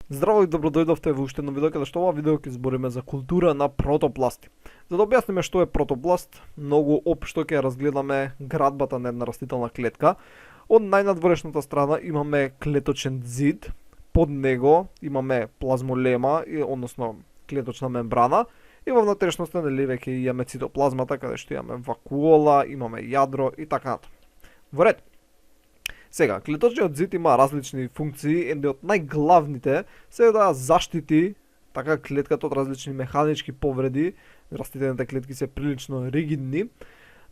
Здраво и добродојдовте во уште едно видео каде што ова видео ќе збориме за култура на протопласти. За да објасниме што е протопласт, многу општо ќе разгледаме градбата на една растителна клетка. Од најнадворешната страна имаме клеточен зид, под него имаме плазмолема, односно клеточна мембрана, и во внатрешноста нели веќе имаме цитоплазмата каде што имаме вакуола, имаме јадро и така натаму. Во ред. Сега, клеточниот зид има различни функции, една од најглавните се да заштити така клетката од различни механички повреди. Растителните клетки се прилично ригидни,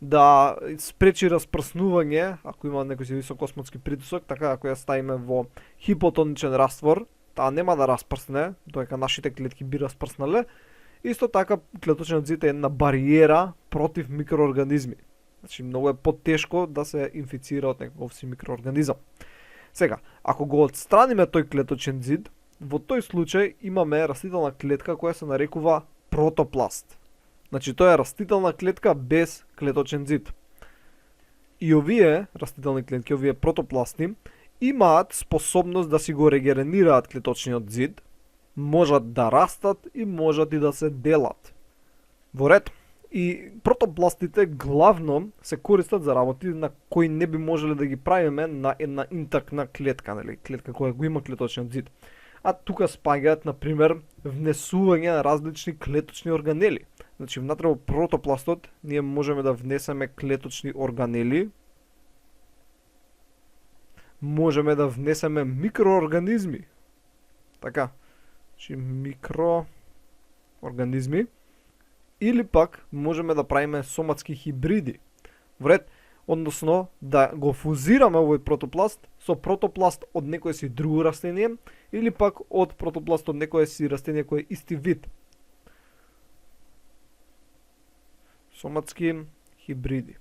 да спречи распрснување, ако има некој си високосмотски притисок, така ако ја ставиме во хипотоничен раствор, таа нема да распрсне, додека нашите клетки би распрснале. Исто така клеточниот зид е една бариера против микроорганизми. Значи, многу е потешко да се инфицира од некој си микроорганизам. Сега, ако го отстраниме тој клеточен зид, во тој случај имаме растителна клетка која се нарекува протопласт. Значи, тоа е растителна клетка без клеточен зид. И овие растителни клетки, овие протопласти, имаат способност да си го регенерираат клеточниот зид, можат да растат и можат и да се делат. Во ред. И протопластите главно се користат за работи на кои не би можеле да ги правиме на една интакна клетка, нели, клетка која го има клеточниот зид. А тука спаѓаат, например, внесување на различни клеточни органели. Значи, внатре во протопластот ние можеме да внесеме клеточни органели, можеме да внесеме микроорганизми. Така, значи микроорганизми, или пак можеме да правиме соматски хибриди. Вред, односно да го фузираме овој протопласт со протопласт од некое си друго растение или пак од протопласт од некое си растение кој е исти вид. Соматски хибриди.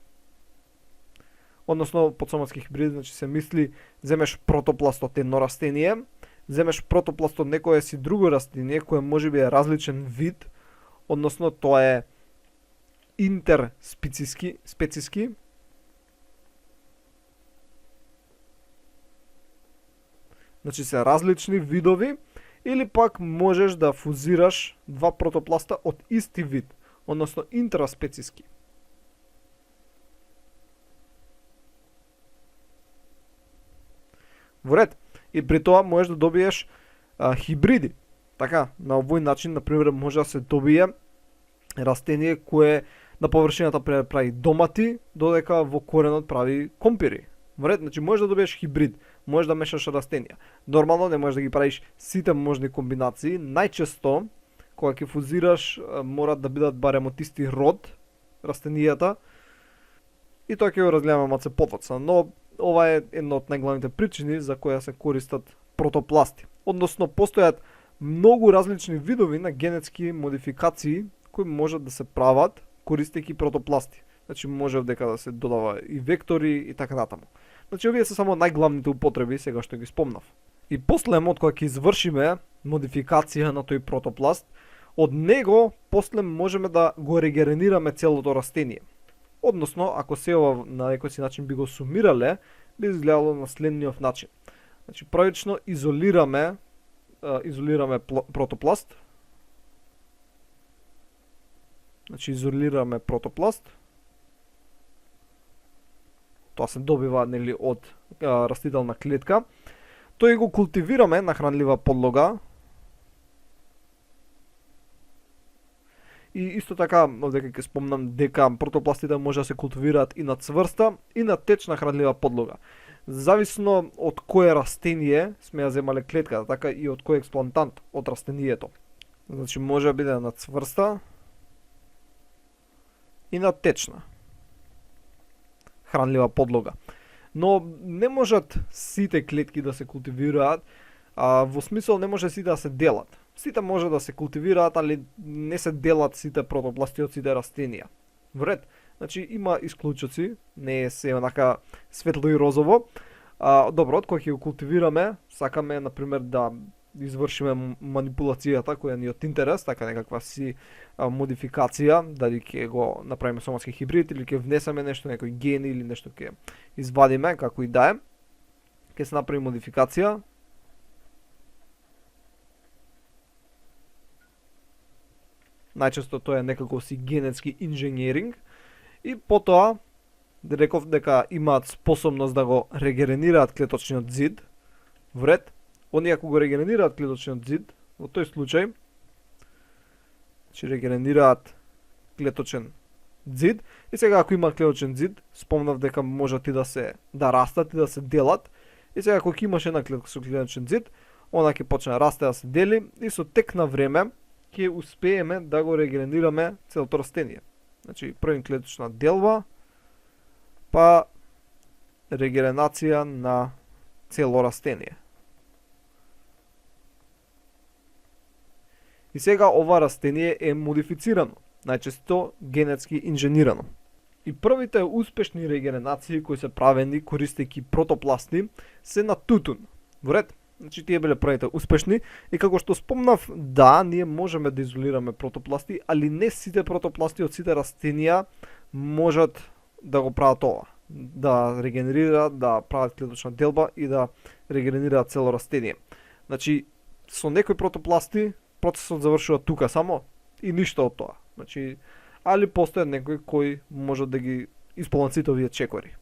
Односно под соматски хибриди значи се мисли земеш протопласт од едно растение, земеш протопласт од некое си друго растение кое можеби е различен вид, односно тоа е интерспециски, значи се различни видови, или пак можеш да фузираш два протопласта од исти вид, односно интраспециски. Во ред. И при тоа можеш да добиеш хибриди. Така, на овој начин, например, може да се добие растение кое на површината прави домати, додека во коренот прави компири. Во ред, значи можеш да добиеш хибрид, можеш да мешаш растенија. Нормално не можеш да ги правиш сите можни комбинации, најчесто кога ќе фузираш мора да бидат барем од исти род растенијата и тоа ќе го разгледаме малце потоцна, но ова е една од најглавните причини за која се користат протопласти. Односно постојат многу различни видови на генетски модификации кои можат да се прават користејќи протопласти. Значи може дека да се додава и вектори и така натаму. Значи овие се само најглавните употреби сега што ги спомнав. И после од кога ќе извршиме модификација на тој протопласт, од него после можеме да го регенерираме целото растение. Односно, ако се ова на некој си начин би го сумирале, би изгледало на следниот начин. Значи првично изолираме протопласт. Значи изолираме протопласт. Тоа се добива нели од растителна клетка. Тој го култивираме на хранлива подлога. И исто така, овде ќе спомнам дека протопластите може да се култивираат и на цврста и на течна хранлива подлога. Зависно од кое растение сме ја земале клетката, така и од кој експлантант од растението. Значи може да биде на цврста и на течна хранлива подлога. Но не можат сите клетки да се култивираат, во смисол не може сите да се делат. Сите може да се култивираат, али не се делат сите протопласти од сите растенија. Вред. Значи има исклучоци, не е се онака светло и розово. Добро, од кога ќе го култивираме, сакаме например да извршиме манипулацијата која ни е од интерес, така некаква си модификација, дали ќе го направиме соматски хибрид или ќе внесеме нешто, некој ген или нешто ќе извадиме, како и да е. Ќе се направи модификација. најчесто тоа е некако си генетски инженеринг, и потоа реков дека имаат способност да го регенерираат клеточниот зид. Вред, они ако го регенерираат клеточниот зид, во тој случај, че регенерираат клеточен зид, и сега ако има клеточен зид, спомнав дека можат и да растат и да се делат, и сега ако имаш една клетка со клеточен зид, она ќе почне да расте, да се дели, и со тек на време ќе успееме да го регенерираме целото растение. Значи, првен клеточна делба, па регенерација на цело растение. И сега ова растение е модифицирано, најчесто генетски инженирано. И првите успешни регенерации кои се правени користејќи протопласти се на тутун. Во ред? Значи тие биле првите успешни, и како што спомнав, да, ние можеме да изолираме протопласти, али не сите протопласти од сите растенија можат да го прават ова, да регенерираат, да прават клеточна делба и да регенерираат цело растение. Значи, со некои протопласти процесот завршува тука само и ништо од тоа. Значи, али постојат некои кои можат да ги исполнат сите овие чекори.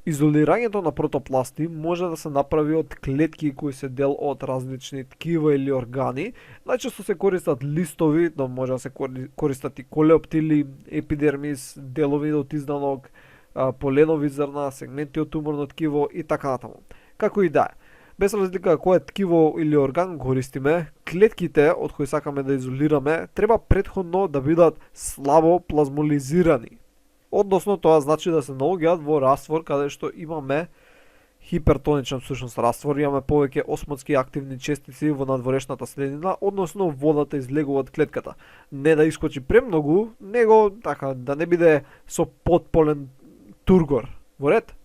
Изолирањето на протопласти може да се направи од клетки кои се дел од различни ткива или органи. Најчесто се користат листови, но може да се користат и колеоптили, епидермис, делови од изданок, поленови зрна, сегменти од туморно ткиво и така натаму. Како и да е. Без разлика кое ткиво или орган користиме, клетките од кои сакаме да изолираме треба претходно да бидат слабо плазмолизирани. Односно, тоа значи да се наоѓаат во раствор каде што имаме хипертоничен всушност раствор, имаме повеќе осмотски активни честици во надворешната средина, односно водата излегува од клетката. Не да искочи премногу, него така да не биде со потполен тургор. Во ред?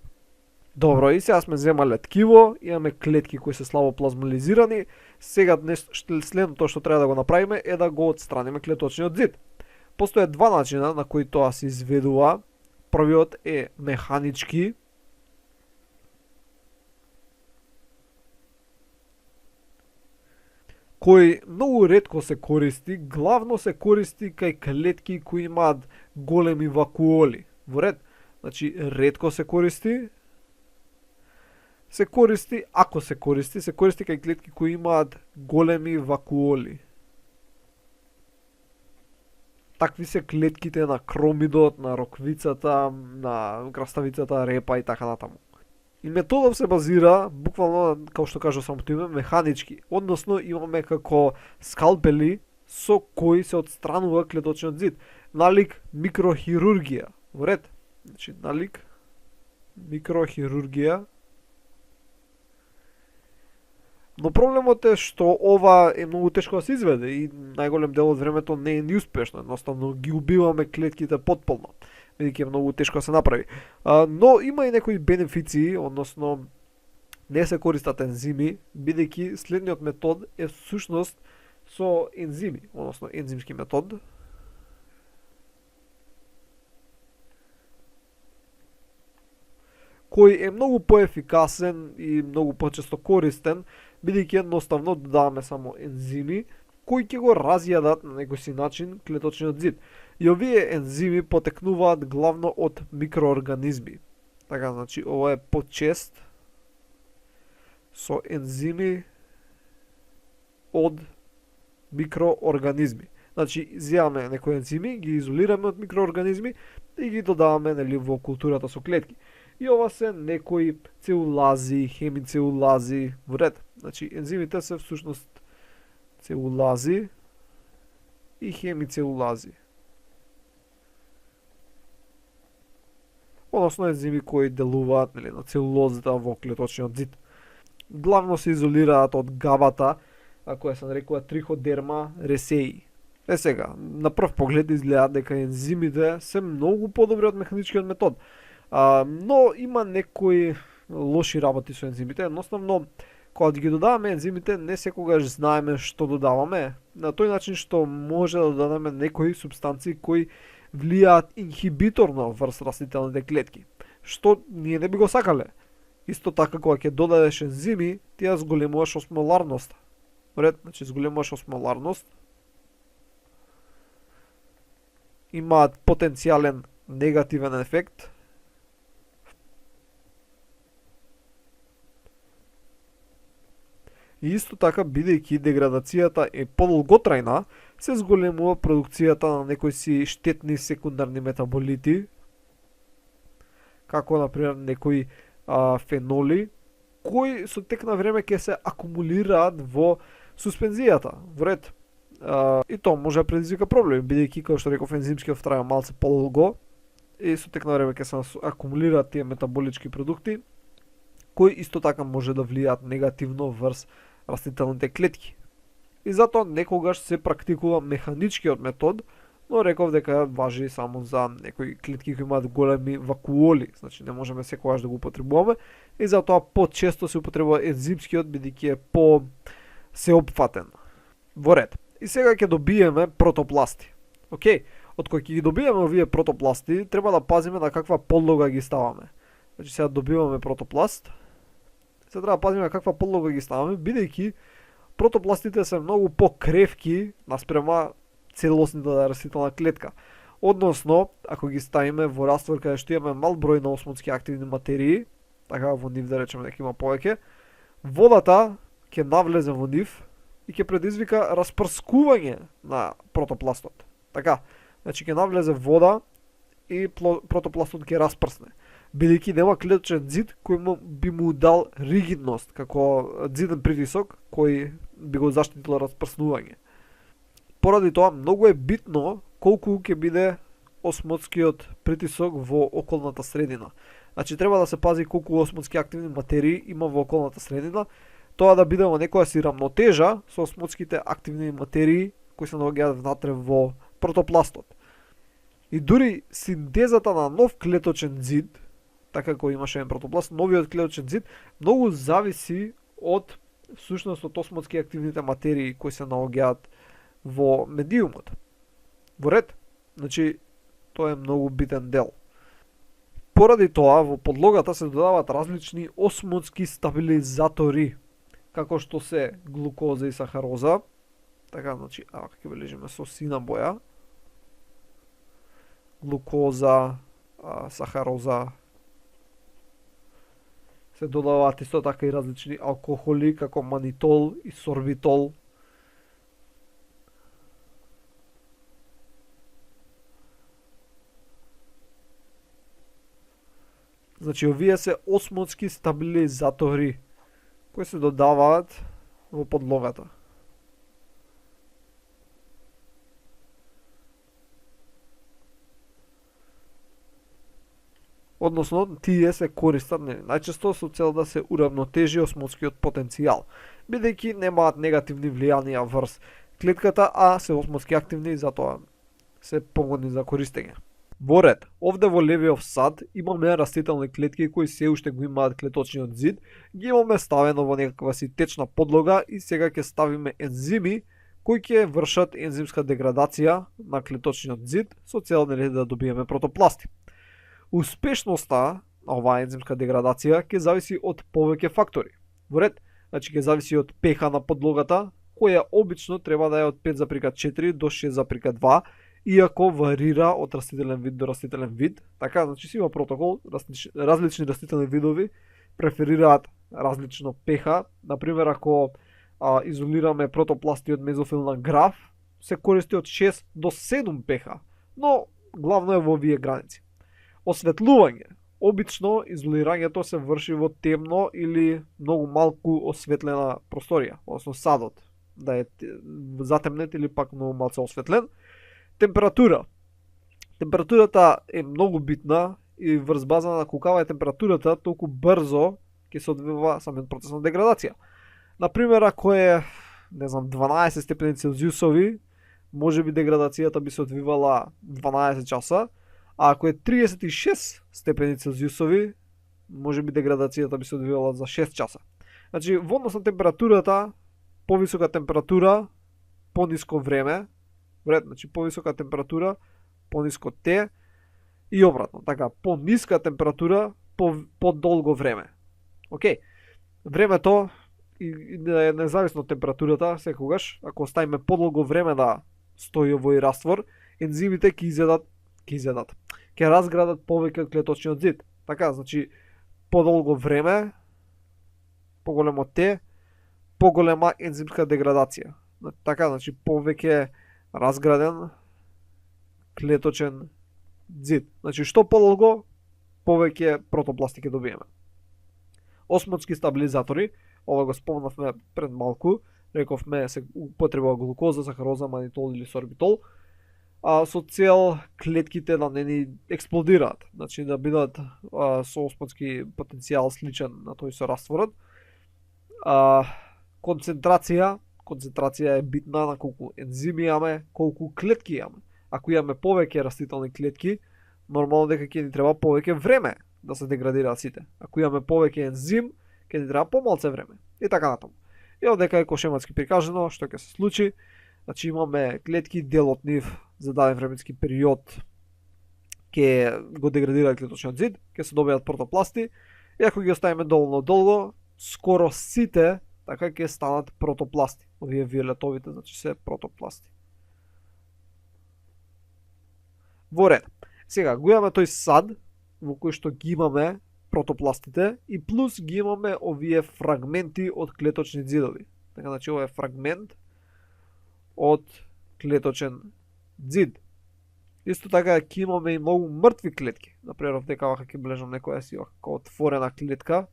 Добро, и сега сме земале ткиво, имаме клетки кои се слабо плазмолизирани. Сега следното што треба да го направиме е да го отстраниме клеточниот зид. Постојат два начина на кои тоа се изведува. Првиот е механички, кој многу ретко се користи, главно се користи кај клетки кои имаат големи вакуоли. Во ред? Значи, ретко се користи. Ако се користи кај клетки кои имаат големи вакуоли. Такви се клетките на кромидот, на роквицата, на краставицата, репа и така натаму. И методот се базира, буквално, како што кажа самото име, механички. Односно, имаме како скалпели со кои се отстранува клеточниот зид. Налик микрохирургија. Во ред? Значи, налик микрохирургија. Но проблемот е што ова е многу тешко да се изведе и најголем дел од времето не е ни успешно, едноставно ги убиваме клетките потполно, бидејќи е многу тешко да се направи. Но има и некои бенефиции, односно не се користат ензими, бидејќи следниот метод е всушност со ензими, односно ензимски метод. Кој е многу поефикасен и многу почесто користен, бидејќи едноставно додаваме само ензими кои ќе го разјадат на некој си начин клеточниот зид. И овие ензими потекнуваат главно од микроорганизми. Така, значи, ова е почест со ензими од микроорганизми. Значи, земаме некои ензими, ги изолираме од микроорганизми и ги додаваме, нели, во културата со клетки. И ова се некои целулази, хемицелулази, во ред. Значи, ензимите се всушност целулази и хемицелулази. Односно, ензими кои делуваат, нели, на целулозата во клеточниот зид. Главно се изолираат од габата, која се нарекува триходерма ресеи. Сега, на прв поглед изгледа дека ензимите се многу подобри од механичкиот метод. Но има некои лоши работи со ензимите. Едноставно, кога ги додаваме ензимите, не секогаш знаеме што додаваме. На тој начин што може да додадеме некои субстанции кои влијаат инхибиторно врз растителните клетки. Што ние не би го сакале. Исто така, кога ќе додадеш ензими, ти ја зголемуваш осмоларност. Ред, значи зголемуваш осмоларност. имаат потенцијален негативен ефект. И исто така, бидејќи деградацијата е подолготрајна, се зголемува продукцијата на некои си штетни секундарни метаболити, како например некои феноли, кои со тек на време ќе се акумулираат во суспензијата, во ред. И тоа може да предизвика проблеми, бидејќи, како што реков, ензимскиот траја малце подолго и со тек на време ќе се акумулираат тие метаболички продукти, кои исто така може да влијаат негативно врз растителните клетки. И затоа некогаш се практикува механичкиот метод, но реков дека важи само за некои клетки кои имаат големи вакуоли, значи не можеме секогаш да го употребуваме, и затоа почесто се употребува ензимскиот, бидејќи е по сеопфатен. Во ред. И сега ќе добиеме протопласти. Океј, од кои ќе ги добиеме овие протопласти, треба да пазиме на каква подлога ги ставаме. Значи сега добиваме протопласт, се треба да пазиме на каква подлога ги ставаме, бидејќи протопластите се многу покревки наспрема целосната растителна клетка. Односно, ако ги ставиме во раствор каде што имаме мал број на осмотски активни материи, така во нив да речеме дека има повеќе, водата ќе навлезе во нив и ќе предизвика распрскување на протопластот. Така, значи ќе навлезе вода и протопластот ќе распрсне, бидејќи нема клеточен зид кој би му дал ригидност, како зиден притисок кој би го заштитил распрснување. Поради тоа многу е битно колку ќе биде осмотскиот притисок во околната средина. Значи треба да се пази колку осмотски активни материи има во околната средина, тоа да биде во некоја си рамнотежа со осмотските активни материи кои се наоѓаат внатре во протопластот. И дури синтезата на нов клеточен зид, така како имаше еден протопласт, новиот клеточен зид многу зависи од всушност од осмотски активните материи кои се наоѓаат во медиумот. Во ред, значи тоа е многу битен дел. Поради тоа во подлогата се додаваат различни осмотски стабилизатори, како што се глукоза и сахароза. Така, значи, ќе бележиме со сина боја. Глукоза, сахароза. Се додаваат исто така и различни алкохоли, како манитол и сорбитол. Значи, овие се осмотски стабилизатори кои се додаваат во подлогата. Односно, тие се користат најчесто со цел да се уравнотежи осмотскиот потенцијал, бидејќи немаат негативни влијанија врз клетката, а се осмотски активни и затоа се погодни за користење. Во ред, овде во левиот сад имаме растителни клетки кои се уште го имаат клеточниот зид, ги имаме ставено во некаква си течна подлога и сега ќе ставиме ензими кои ќе вршат ензимска деградација на клеточниот зид со цел да добиеме протопласти. Успешноста на оваа ензимска деградација ќе зависи од повеќе фактори. Во ред, значи ќе зависи од pH на подлогата, која обично треба да е од 5,4 до 6,2, иако варира од растителен вид до растителен вид. Така, значи си има протокол, различни растителни видови преферираат различно pH. Например, ако изолираме протопласти од мезофилна граф, се користи од 6 до 7 pH, но главно е во овие граници. Осветлување. Обично изолирањето се врши во темно или многу малку осветлена просторија, односно садот да е затемнет или пак многу малце осветлен. Температура. Температурата е многу битна и врз база на колкава е температурата, толку брзо ќе се одвива самиот процес на деградација. Например, ако е, 12 степени Целзиусови, можеби деградацијата би се одвивала 12 часа, а ако е 36 степени Целзиусови, можеби деградацијата би се одвивала за 6 часа. Значи, во однос на температурата, повисока температура, пониско време, вред, значи повисока температура, пониско Т и обратно. Така, пониска температура, по-долго време. Океј. Времето и независно од температурата, секогаш, ако оставиме подолго време да стои овој раствор, ензимите ќе разградат повеќе од клеточниот зид. Така, значи подолго време, поголемо Т, поголема ензимска деградација. Така, значи повеќе разграден клеточен зид. Значи што подолго, повеќе протопласти ќе добиеме. Осмотски стабилизатори, ова го спомнавме пред малку, рековме се употреба глукоза, сахароза, манитол или сорбитол, со цел клетките да не ни експлодираат, значи да бидат со осмотски потенцијал сличен на тој со растворот. Концентрација е битна на колку ензими имаме, колку клетки имаме. Ако имаме повеќе растителни клетки, нормално дека ќе ни треба повеќе време да се деградираат сите. Ако имаме повеќе ензим, ќе ни треба помалце време. И така натаму. И овдека е кошематски прикажано што ќе се случи. Значи имаме клетки, дел од нив за даден временски период ќе го деградираат клеточниот зид, ќе се добијат протопласти, и ако ги оставиме доволно долго, скоро сите така ќе станат протопласти. Овие виолетовите, значи се протопласти. Во ред. Сега, го имаме тој сад, во кој што ги имаме протопластите, и плюс ги имаме овие фрагменти од клеточни зидови. Така, значи, ова е фрагмент од клеточен зид. Исто така ќе имаме и многу мртви клетки. Например, овдека вака ќе бележам некоја си вака отворена клетка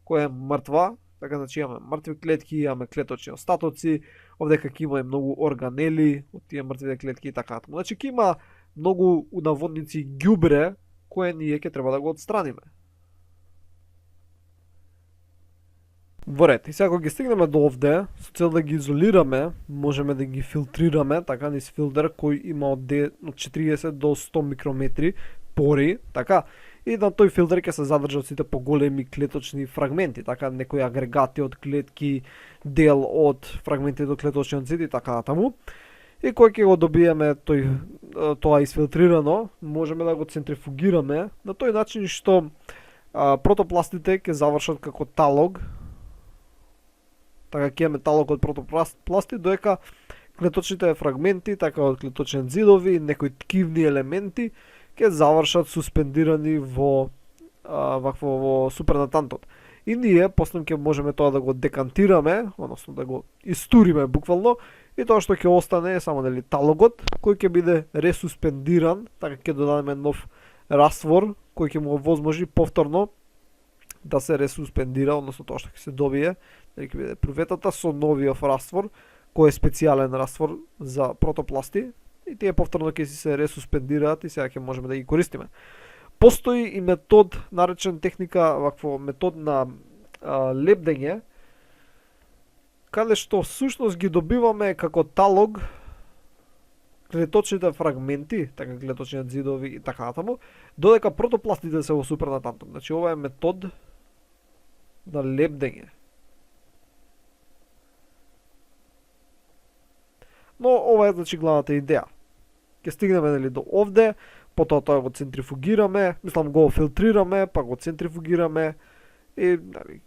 која е мртва. Така, значи имаме мртви клетки, имаме клеточни остатоци, овдека ќе има и многу органели од тие мртвите клетки и така натаму. Значи ќе има многу унаводници ѓубре кое ние ќе треба да го отстраниме. Во ред, и сега кога ги стигнеме до овде, со цел да ги изолираме, можеме да ги филтрираме, така низ филтер кој има од 40 до 100 микрометри пори, така, и на тој филтер ќе се задржат сите поголеми клеточни фрагменти, така, некои агрегати од клетки, дел од фрагменти до клеточниот зид и така натаму. И кој ќе го добиеме тоа изфилтрирано, можеме да го центрифугираме на тој начин што протопластите ќе завршат како талог. Така ќе имаме талог од протопласти, додека клеточните фрагменти, така од клеточен зидови и некои ткивни елементи ќе завршат суспендирани во супернатантот. И ние после ќе можеме тоа да го декантираме, односно да го истуриме буквално, и тоа што ќе остане е само талогот кој ќе биде ресуспендиран, така ќе додадеме нов раствор кој ќе му овозможи повторно да се ресуспендира, односно тоа што ќе се добие, ќе биде пруветата со новиот раствор, кој е специјален раствор за протопласти, и тие повторно ќе се ресуспендираат и сега ќе можеме да ги користиме. Постои и метод, наречен техника, вакво метод на лепдење, каде што всушност ги добиваме како талог клеточните фрагменти, така клеточниот зидови и така натаму, додека протопластите се во супернатантот. Значи ова е метод на лепдење. Но ова е значи главната идеја. Ќе стигнеме до овде, потоа тоа го центрифугираме, го филтрираме, па го центрифугираме и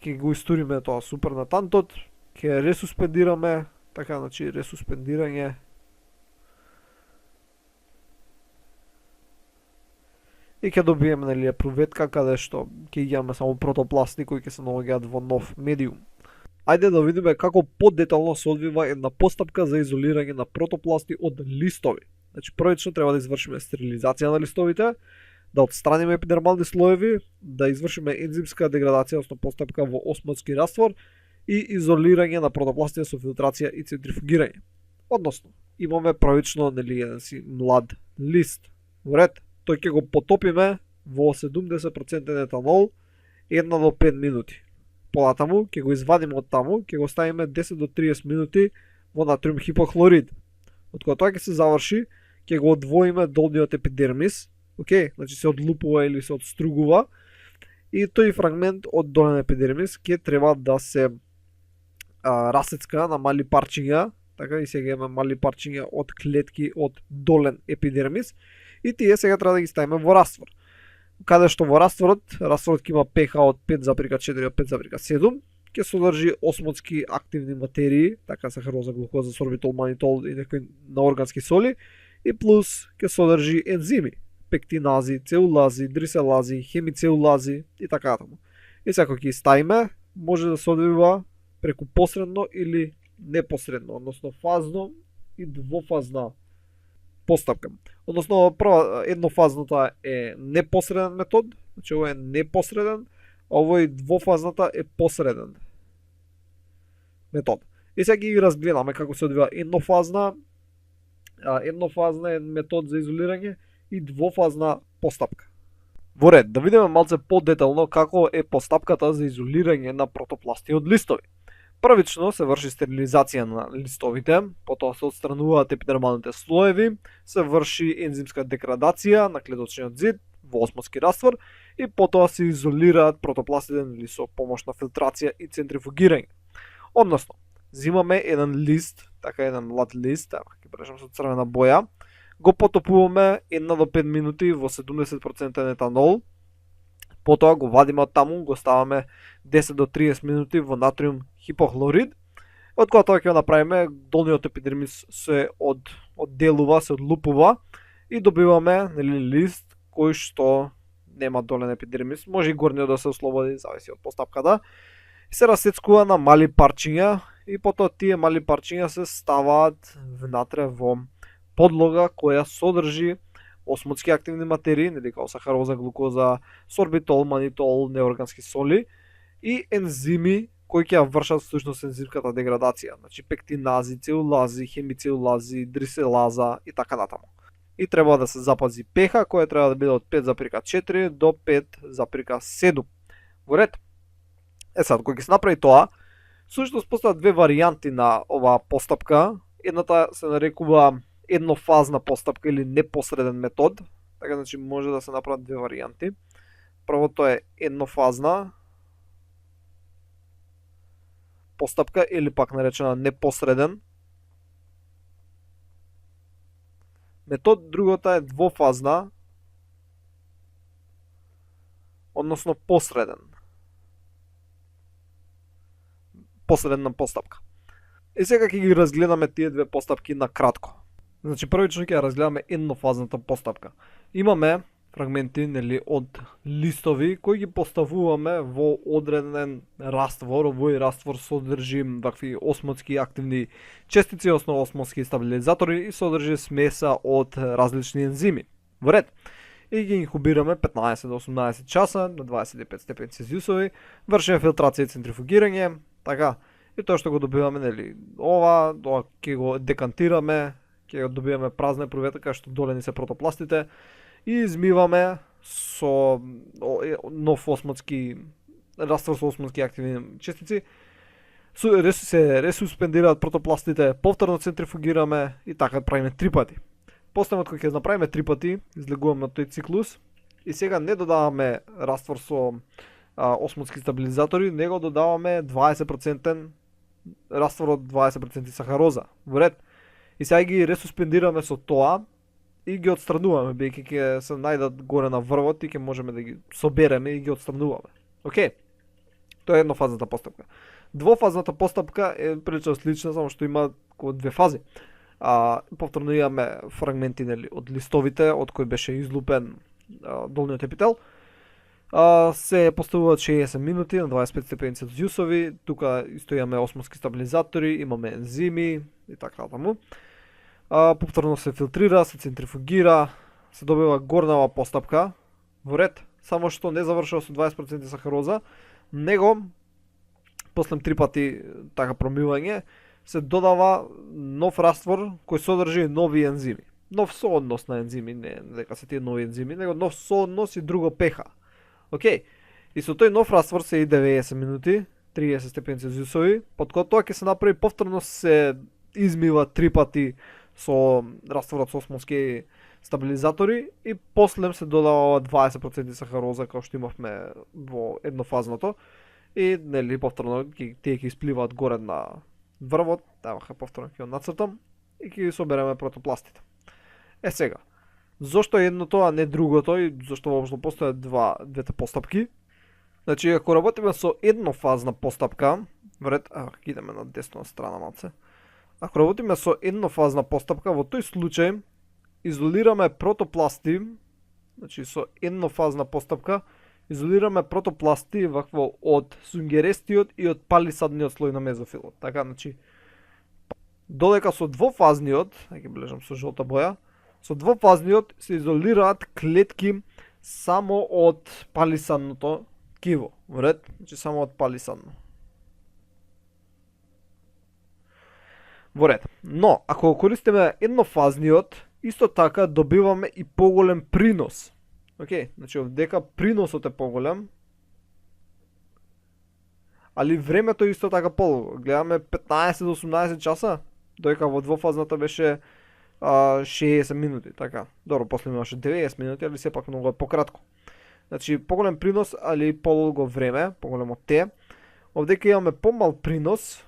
ќе го истуриме тоа супернатантот, ќе ресуспендираме, така, значи ресуспендирање. И ќе добиеме проветка каде што ќе имаме само протопласти кои ќе се наоѓаат во нов медиум. Ајде да видиме како подетално се одвива една постапка за изолирање на протопласти од листови. Значи првично треба да извршиме стерилизација на листовите, да отстраниме епидермални слоеви, да извршиме ензимска деградација, односно постапка во осмотски раствор и изолирање на протопластите со филтрација и центрифугирање. Односно, имаме првично еден си млад лист. Во ред, тој ќе го потопиме во 70% етанол 1 до 5 минути. Понатаму ќе го извадиме од таму, ќе го ставиме 10 до 30 минути во натриум хипохлорид. Од кога тоа ќе се заврши, ќе го одвоиме долниот епидермис, значи се одлупува или се отстругува, и тој фрагмент од долен епидермис ќе треба да се расецка на мали парчиња, така и сега имаме мали парчиња од клетки од долен епидермис, и тие сега треба да ги ставиме во раствор. Каде што во растворот ќе има pH од 5,4 до 5,7, ќе содржи осмотски активни материи, така сахароза, глукоза, сорбитол, манитол и некои наоргански соли, и плюс ќе содржи ензими, пектинази, целулази, дриселази, хемицелулази и така натаму. И сега ќе ставиме, може да се одвива преку посредно или непосредно, односно фазно и двофазна постапка. Односно, прва еднофазната е непосреден метод, значи ово е непосреден, а овој двофазната е посреден метод. И сега ги разгледаме како се одвива еднофазна е метод за изолирање и двофазна постапка. Во ред, да видиме малце подетално како е постапката за изолирање на протопласти од листови. Првично се врши стерилизација на листовите, потоа се отстрануваат епидермалните слоеви, се врши ензимска деградација на клеточниот зид во осмотски раствор и потоа се изолираат протопластите со помош на филтрација и центрифугирање. Односно, зимаме еден лист, така еден млад лист, ќе прашам со црвена боја, го потопуваме 1 до 5 минути во 70% етанол, потоа го вадиме од таму, го ставаме 10 до 30 минути во натриум хипохлорид, од кога тоа ќе го направиме, долниот епидермис се одделува, се одлупува и добиваме лист кој што нема долен епидермис, може и горниот да се ослободи, зависи од постапката. Се расецкува на мали парчиња и потоа тие мали парчиња се ставаат внатре во подлога која содржи осмотски активни материи, нели како сахароза, глукоза, сорбитол, манитол, неоргански соли и ензими кои ќе вршат всушност ензимската деградација, значи пектинази, целулази, хемицелулази, дриселаза и така натаму. И треба да се запази pH која треба да биде од 5,4 до 5,7. Во ред. Сад, кога ќе се направи тоа, всушност постојат две варијанти на оваа постапка. Едната се нарекува еднофазна постапка или непосреден метод. Така значи може да се направат две варијанти. Првото е еднофазна постапка или пак наречена непосреден метод, другата е двофазна, односно посредна постапка. И сега ќе ги разгледаме тие две постапки на кратко. Значи првично ќе разгледаме еднофазната постапка. Имаме фрагменти од листови кои ги поставуваме во одреден раствор. Овој раствор содржи вакви осмотски активни честици, основно осмотски стабилизатори и содржи смеса од различни ензими. Во ред. И ги инкубираме 15 до 18 часа на 25 степени Целзиусови, вршиме филтрација и центрифугирање, така. И тоа што го добиваме, ова ќе го декантираме, ќе го добиваме празна епруветка кај што доле ни се протопластите и измиваме со нов осмотски раствор со осмотски активни честици. Се ресуспендираат протопластите, повторно центрифугираме и така правиме 3 пати. После кога ќе направиме 3 пати, излегуваме на тој циклус и сега не додаваме раствор со осмотски стабилизатори, него додаваме 20% раствор од 20% сахароза. Во ред. И сега ги ресуспендираме со тоа и ги отстрануваме, бидејќи ќе се најдат горе на врвот и ќе можеме да ги собереме и ги отстрануваме. Океј. Тоа е еднофазната постапка. Двофазната постапка е прилично слична, само што има две фази. Повторно имаме фрагменти од листовите од кои беше излупен долниот епител. Се поставуваат 60 минути на 25 степени Целзиусови. Тука исто имаме осмотски стабилизатори, имаме ензими и така натаму. Повторно се филтрира, се центрифугира, се добива горнава постапка. Во ред, само што не завршува со 20% сахароза, него после 3 пати така промивање се додава нов раствор кој содржи нови ензими. Нов сооднос на ензими, не дека се тие нови ензими, него нов сооднос и друго pH. Океј. И со тој нов раствор се и 90 минути, 30 степени Целзиусови, под кога тоа ќе се направи повторно се измива 3 пати со растворот со осмотски стабилизатори и после се додава 20% сахароза како што имавме во еднофазното и повторно тие ќе испливаат горе на врвот, повторно ќе го нацртам и ќе ги собереме протопластите. Сега, зошто едното, а не другото и зошто воопшто постојат двете постапки? Значи, ако работиме со еднофазна постапка, вред, идеме на десна страна малце. Ако работиме со еднофазна постапка, во тој случај изолираме протопласти, значи со еднофазна постапка, изолираме протопласти вакво од сунгерестиот и од палисадниот слој на мезофилот. Така, значи, додека со двофазниот, ќе бележам со жолта боја, со двофазниот се изолираат клетки само од палисадното ткиво. Во ред, значи само од палисадно. Во ред. Но, ако го користиме еднофазниот, исто така добиваме и поголем принос. Океј, значи овдека приносот е поголем, али времето исто така полого. Гледаме 15 до 18 часа, додека во двофазната беше 60 минути, така. Добро, после имаше 90 минути, али сепак многу е пократко. Значи, поголем принос, али подолго време, поголемо Т. Овдека имаме помал принос,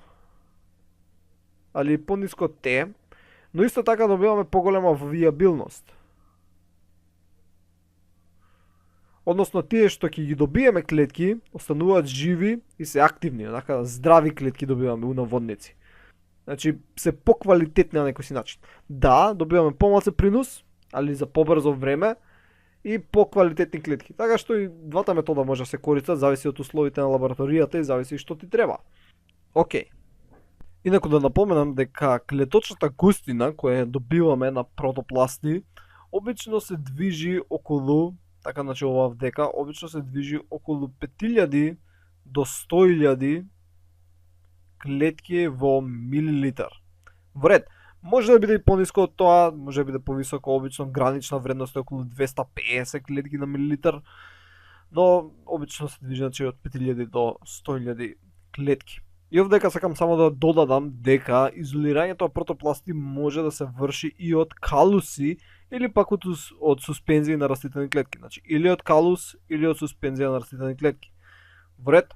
али пониско Т, но исто така добиваме поголема виабилност. Односно, тие што ќе ги добиеме клетки, остануваат живи и се активни, онака здрави клетки добиваме, унаводници. Значи, се поквалитетни на некој си начин. Да, добиваме помалце принос, али за побрзо време и поквалитетни клетки. Така што и двата метода може да се користат, зависи од условите на лабораторијата и зависи што ти треба. Океј. Инаку да напоменам дека клеточната густина која добиваме на протопласти обично се движи околу, така значи ова вдека, обично се движи околу 5000 до 100.000 клетки во милилитар. Во ред, може да биде и пониско од тоа, може да биде повисоко, обично гранична вредност е околу 250 клетки на милилитар, но обично се движи значи од 5000 до 100.000 клетки. И овдека сакам само да додадам дека изолирањето на протопласти може да се врши и од калуси или пак од суспензии на растителни клетки. Значи, или од калус, или од суспензија на растителни клетки. Во ред.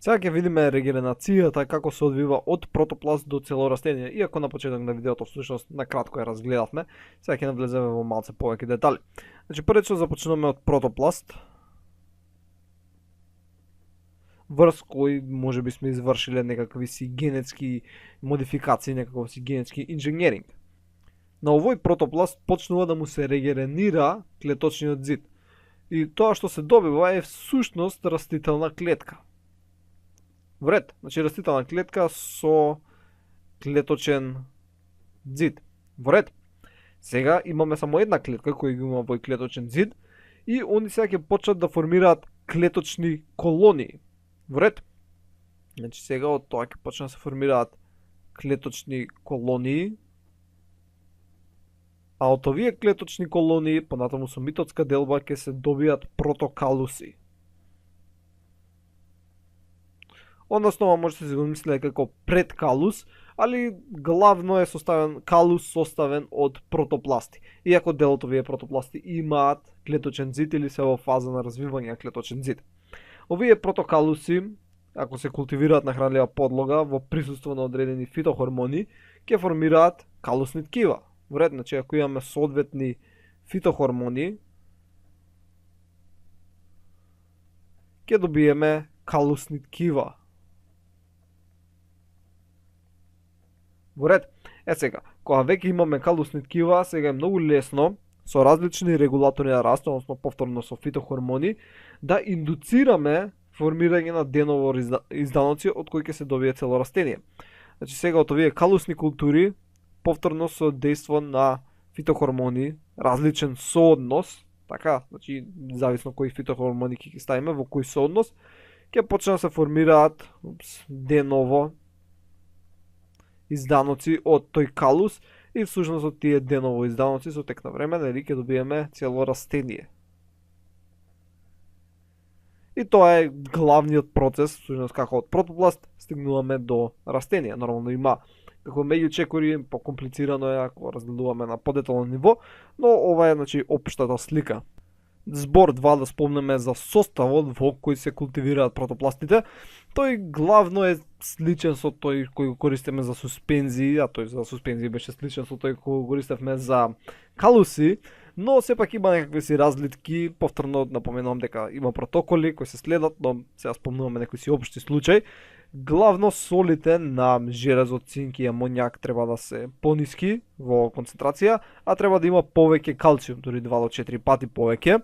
Сега ќе видиме регенерацијата како се одвива од протопласт до цело растение. Иако на почеток на видеото всушност на кратко ја разгледавме, сега ќе навлеземе во малце повеќе детали. Значи, пред што започнуваме од протопласт, врз кој може би сме извршиле некакви си генетски модификации, некаков си генетски инженеринг. На овој протопласт почнува да му се регенерира клеточниот зид. И тоа што се добива е всушност растителна клетка. Вред, значи растителна клетка со клеточен зид. Вред. Сега имаме само една клетка која ги има овој клеточен зид и они сега ќе почнат да формираат клеточни колонии. Вред. Значи сега од тоа ќе почнат да се формираат клеточни колонии, а од овие клеточни колонии, понатаму со митотска делба, ќе се добијат протокалуси. Односно, ова може да се го мислите како предкалус, али главно е составен калус составен од протопласти. Иако дел од овие протопласти имаат клеточен зид или се во фаза на развивање на клеточен зид. Овие протокалуси, ако се култивираат на хранлива подлога во присуство на одредени фитохормони, ќе формираат калусни ткива. Вред, значи ако имаме соодветни фитохормони, ќе добиеме калусни ткива. Во ред. Сега, кога веќе имаме калусни ткива, сега е многу лесно со различни регулатори на раст, односно повторно со фитохормони, да индуцираме формирање на деново изданоци од кои ќе се добие цело растение. Значи сега од овие калусни култури, повторно со дејство на фитохормони, различен сооднос, така, значи зависно кои фитохормони ќе ги ставиме во кој сооднос, ќе почнат да се формираат деново изданоци од тој калус и всушност од тие деново изданоци со тек на време, нели ќе добиеме цело растение. И тоа е главниот процес, всушност како од протопласт стигнуваме до растение. Нормално има како меѓучекори, покомплицирано е ако разгледуваме на подетално ниво, но ова е значи општата слика. Збор 2 да спомнеме за составот во кој се култивираат протопластите. Тој главно е сличен со тој кој го користиме за суспензии, а тој за суспензии беше сличен со тој кој го користевме за калуси, но сепак има некакви си разлики. Повторно напоменувам дека има протоколи кои се следат, но сега спомнуваме некој си општи случај. Главно солите на железот, цинк и амоњак треба да се пониски во концентрација, а треба да има повеќе калциум, дури 2 до 4 пати повеќе.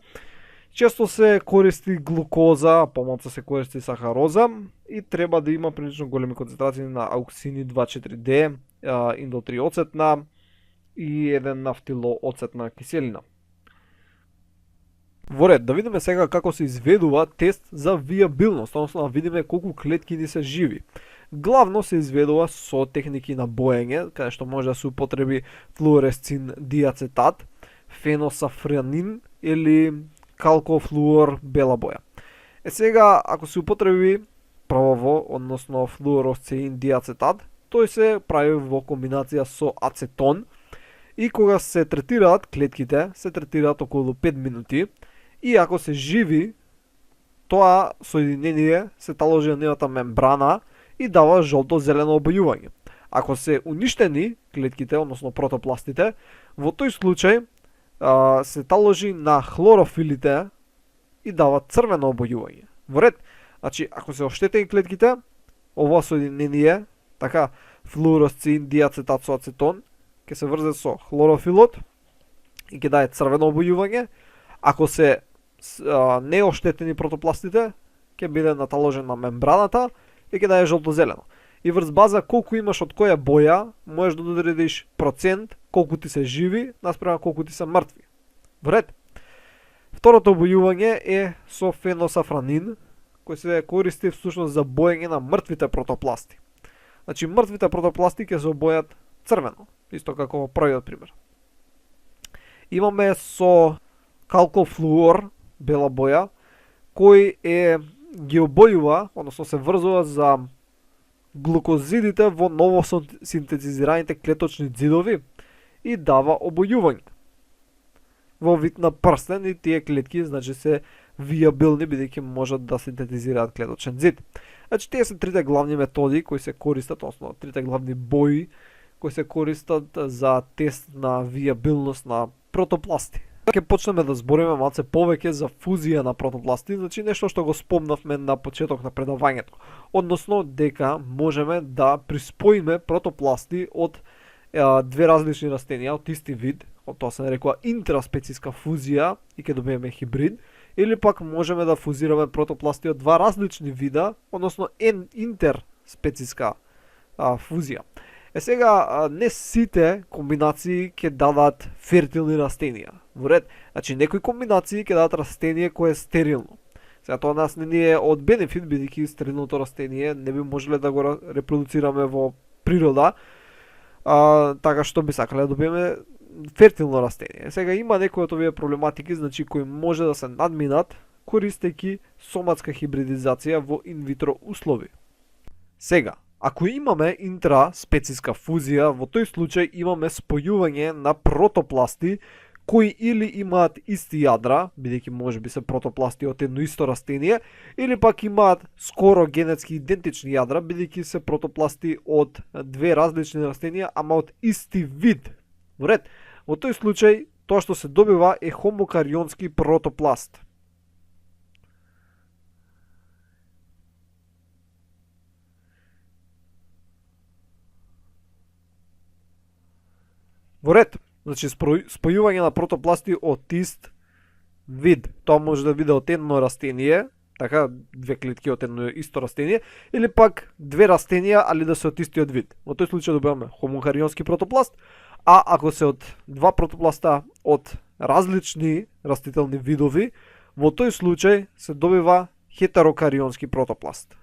Често се користи глукоза, а помалку се користи сахароза и треба да има прилично големи концентрации на ауксини 2,4-D, индол 3 оцетна и еден нафтилооцетна киселина. Во ред, да видиме сега како се изведува тест за вијабилност, односно да видиме колку клетки ни се живи. Главно се изведува со техники на боење, каде што може да се употреби флуоресцин диацетат, феносафранин или калкофлуор бела боја. Сега, ако се употреби прво, односно флуоресцин диацетат, тој се прави во комбинација со ацетон и кога се третираат клетките, се третираат околу 5 минути и ако се живи, тоа соединение се таложи на нивната мембрана и дава жолто-зелено обојување. Ако се уништени клетките, односно протопластите, во тој случај се таложи на хлорофилите и дава црвено обојување. Во ред, значи, ако се оштетени клетките, ова соединение, така, флуоресцин диацетат со ацетон, ќе се врзе со хлорофилот и ќе даде црвено обојување. Ако се неоштетени протопластите, ќе биде наталожен на мембраната и ќе даде жолто-зелено. И врз база колку имаш од која боја, можеш да одредиш процент колку ти се живи наспрема колку ти се мртви. Во ред. Второто обојување е со феносафранин, кој се користи всушност за боење на мртвите протопласти. Значи мртвите протопласти ќе се обојат црвено, исто како во првиот пример. Имаме со калкофлуор бела боја, кој ги обојува, односно се врзува за глукозидите во ново синтезираните клеточни ѕидови и дава обојување во вид на прстен и тие клетки значи се вијабилни бидејќи можат да синтезираат клеточен ѕид. Значи тие се трите главни методи кои се користат, односно трите главни бои кои се користат за тест на вијабилност на протопласти. Ќе почнеме да збориме малце повеќе за фузија на протопласти, значи нешто што го спомнавме на почеток на предавањето. Односно дека можеме да приспоиме протопласти од две различни растенија од исти вид, од тоа се нарекува интраспециска фузија и ќе добиеме хибрид, или пак можеме да фузираме протопласти од два различни вида, односно интерспециска фузија. Сега, не сите комбинации ќе дадат фертилни растенија. Во ред, значи некои комбинации ќе дадат растение кое е стерилно. Сега тоа нас не ни е од бенефит, бидејќи стерилното растение не би можеле да го репродуцираме во природа, така што би сакале да добиеме фертилно растение. Сега има некои од овие проблематики, значи кои може да се надминат користејќи соматска хибридизација во инвитро услови. Сега, ако имаме интраспециска фузија, во тој случај имаме спојување на протопласти кои или имаат исти јадра, бидејќи можеби се протопласти од едно исто растение, или пак имаат скоро генетски идентични јадра, бидејќи се протопласти од две различни растенија, ама од исти вид. Во ред, во тој случај тоа што се добива е хомокарионски протопласт. Во ред, значи спојување на протопласти од ист вид. Тоа може да биде од едно растение, така, две клетки од едно исто растение, или пак две растенија, али да се од истиот вид. Во тој случај добиваме хомокарионски протопласт, а ако се од два протопласта од различни растителни видови, во тој случај се добива хетерокарионски протопласт.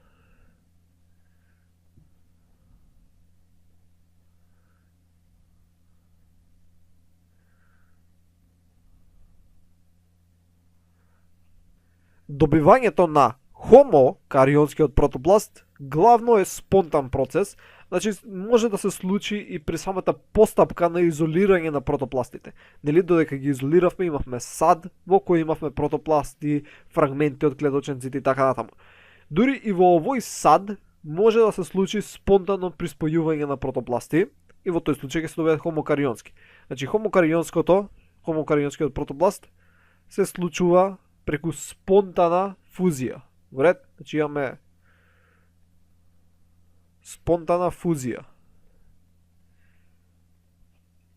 Добивањето на хомокарионскиот протопласт главно е спонтан процес, значи може да се случи и при самата постапка на изолирање на протопластите. Нели додека ги изолиравме имавме сад во кој имавме протопласти, фрагменти од клеточен ѕид и така натаму. Дури и во овој сад може да се случи спонтано приспојување на протопласти и во тој случај ќе се добие хомокарионски. Значи хомокарионскиот протопласт се случува преку спонтана фузија. Во ред, значи имаме спонтана фузија.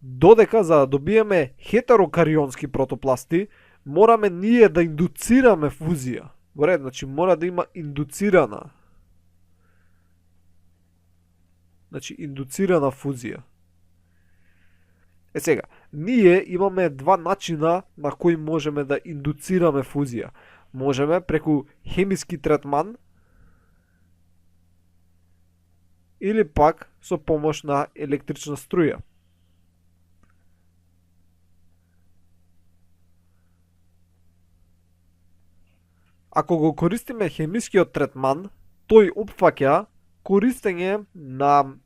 Додека за да добиеме хетерокарионски протопласти, мораме ние да индуцираме фузија. Во ред, значи мора да има индуцирана. Значи индуцирана фузија. Сега, ние имаме два начина на кои можеме да индуцираме фузија. Можеме преку хемиски третман или пак со помош на електрична струја. Ако го користиме хемискиот третман, тој опфаќа користење на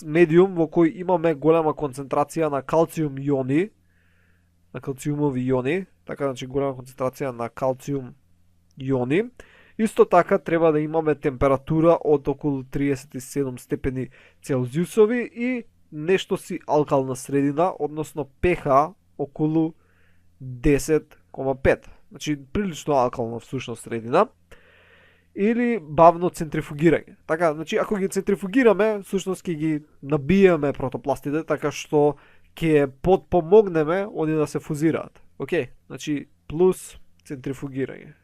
медиум во кој имаме голема концентрација на калциум иони, на калциумови иони, така значи голема концентрација на калциум иони. Исто така треба да имаме температура од околу 37 степени Целзиусови и нешто си алкална средина, односно pH околу 10,5. Значи прилично алкална всушност средина. Или бавно центрифугирање. Така, значи ако ги центрифугираме, всушност ќе ги набиеме протопластите така што ќе подпомогнеме они да се фузираат. Океј, значи плюс центрифугирање.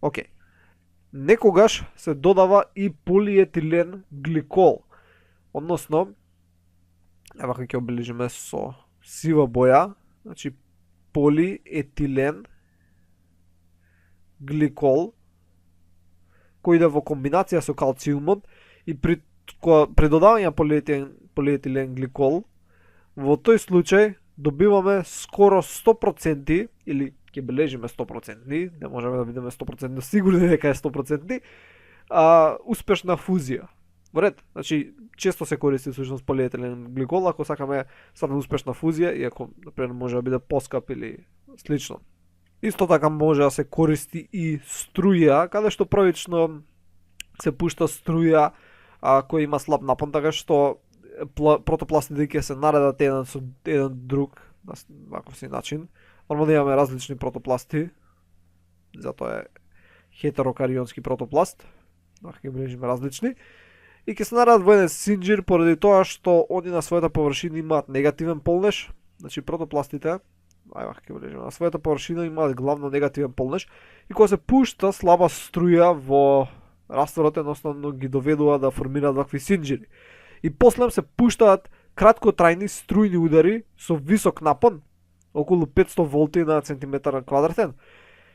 Океј. Некогаш се додава и полиетилен гликол. Односно, ева ќе обележиме со сива боја, значи полиетилен гликол, кој да во комбинација со калциумот и при додавање полиетилен гликол, во тој случај добиваме скоро 100% или ќе бележиме 100%, не можеме да бидеме 100% сигурни дека е 100%, успешна фузија. Во ред, значи често се користи всушност полиетилен гликол ако сакаме стварно успешна фузија, иако например може да биде поскап или слично. Исто така може да се користи и струја, каде што првично се пушта струја која има слаб напон, така што протопластите ќе се наредат еден со еден друг на ваков си начин. Нормално имаме различни протопласти, затоа е хетерокарионски протопласт, ќе бележиме различни. И ќе се наредат во еден синџир поради тоа што они на својата површина имаат негативен полнеж, значи протопластите ќе бележиме, на својата површина имаат главно негативен полнеж и кога се пушта слаба струја во растворот, едноставно ги доведува да формираат вакви синџири. И после се пуштаат краткотрајни струјни удари со висок напон, околу 500 волти на центиметар квадратен.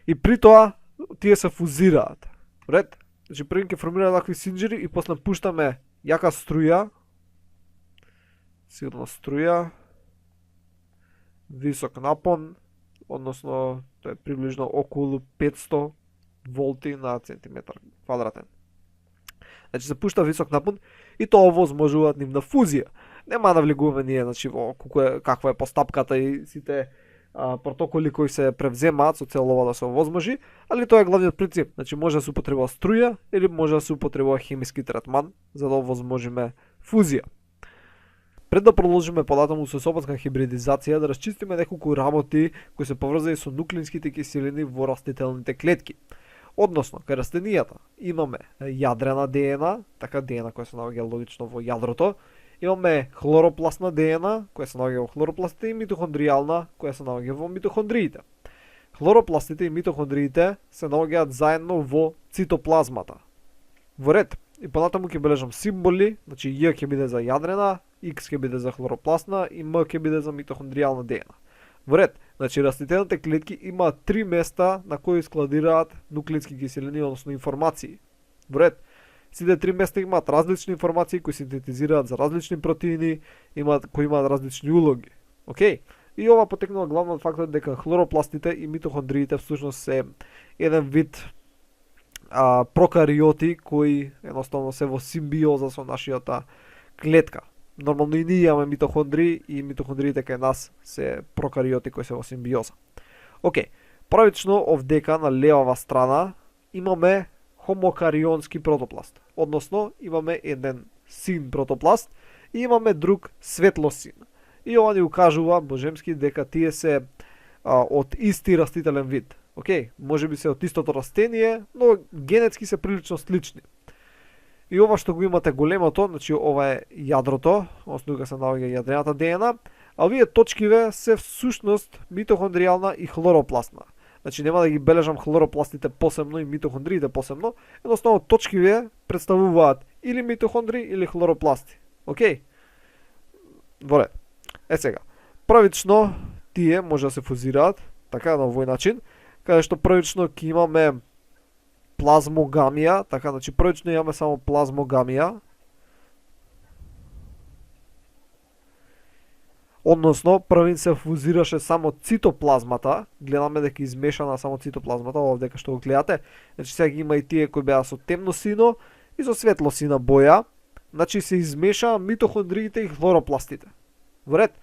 И при тоа тие се фузираат. Ред? Значи први ќе формираат вакви синџири и после пуштаме јака струја, силна струја, висок напон, односно тоа е приближно околу 500 волти на центиметар квадратен. Значи се пушта висок напон и тоа овозможуваат нивна фузија. Нема да влегуваме ние значи во каква е постапката и сите протоколи кои се превземаат со цел ова да се овозможи, али тоа е главниот принцип. Значи може да се употребува струја или може да се употребува хемиски третман за да овозможиме фузија. Пред да продолжиме податаму со сопатка хибридизација, да расчистиме неколку работи кои се поврзани со нуклеинските киселини во растителните клетки. Односно, кај растенијата имаме јадрена ДНА, така ДНА која се наоѓа логично во јадрото, имаме хлоропластна ДНА, која се наоѓа во хлоропластите и митохондријална, која се наоѓа во митохондриите. Хлоропластите и митохондриите се наоѓаат заедно во цитоплазмата. Во ред, и понатаму ќе бележам символи, значи Ј ќе биде за јадрена, X ќе биде за хлоропластна и М ќе биде за митохондријална ДНА. Во ред, значи растителните клетки имаат 3 места на кои складираат нуклеински киселини, односно информации. Во ред, сите 3 места имаат различни информации кои синтетизираат за различни протеини, кои имаат различни улоги. Океј? И ова потекнува главно од фактот дека хлоропластите и митохондриите всушност се еден вид прокариоти кои едноставно се во симбиоза со нашиот клетка. Нормално и ние имаме митохондри и митохондриите кај нас се прокариоти кои се во симбиоза. Океј, правично овдека на левава страна имаме хомокарионски протопласт. Односно, имаме еден син протопласт и имаме друг светлосин. И ова ни укажува божемски дека тие се од исти растителен вид. Океј, може би се од истото растение, но генетски се прилично слични. И ова што го имате големото, значи ова е јадрото, односно тука се наоѓа јадрената ДНА, а овие точкиве се всушност митохондријална и хлоропластна. Значи нема да ги бележам хлоропластите посебно и митохондриите посебно, едноставно точкиве представуваат или митохондри или хлоропласти. Океј? Во ред. Сега, првично тие може да се фузираат, така на овој начин, каде што првично ќе имаме плазмогамија, така, значи првично имаме само плазмогамија, односно првин се фузираше само цитоплазмата, гледаме дека измешана само цитоплазмата, овде дека што го гледате, значи сега има и тие кои беа со темно сино и со светло сина боја, значи се измеша митохондриите и хлоропластите. Во ред?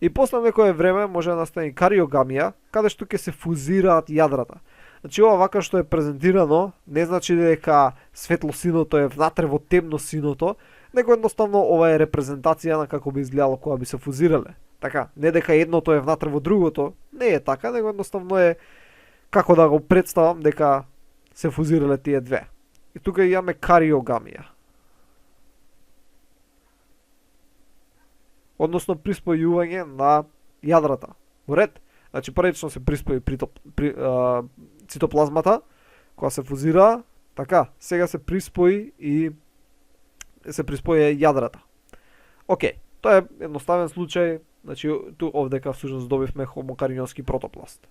И после некое време може да настане кариогамија, каде што ќе се фузираат јадрата. Значи ова вака што е презентирано, не значи дека светлосиното е внатре во темно синото, него едноставно ова е репрезентација на како би изгледало кога би се фузирале. Така, не дека едното е внатре во другото, не е така, него едноставно е како да го представам дека се фузирале тие две. И тука имаме кариогамија. Односно приспојување на јадрата. Во ред? Значи првично се приспои цитоплазмата, која се фузира, така, сега се приспои и се приспои јадрата. Океј, тоа е едноставен случај, значи ту овдека всушност добивме хомокарионски протопласт.